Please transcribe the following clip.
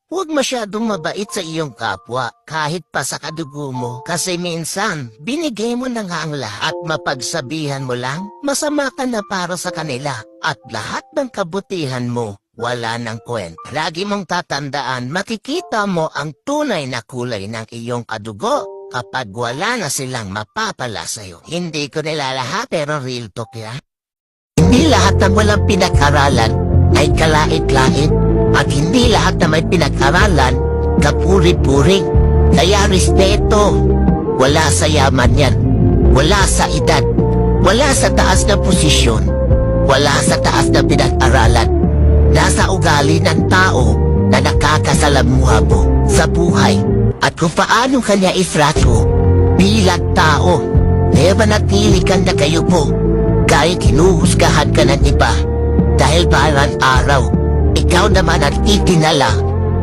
Huwag masyadong mabait sa iyong kapwa kahit pa sa kadugo mo kasi minsan binigay mo na nga ang lahat, mapagsabihan mo lang masama ka na para sa kanila at lahat ng kabutihan mo wala nang kwenta. Lagi mong tatandaan, makikita mo ang tunay na kulay ng iyong kadugo kapag wala na silang mapapala sa'yo. Hindi ko nilalahat pero real talk yan. Hindi lahat ng walang pinag-aralan ay kalait-lait at hindi lahat na may pinag-aralan kapuri-puri. Kaya respeto, wala sa yaman yan, wala sa edad, wala sa taas na posisyon, wala sa taas na pinag-aralan. Nasa ugali ng tao na nakakasalamuha mo sa buhay at kung paano kanya ifrato bilang tao. Kaya manatili kang nakayupo kahit hinuhusgahan ka ng iba dahil parang araw ikaw naman ang itinala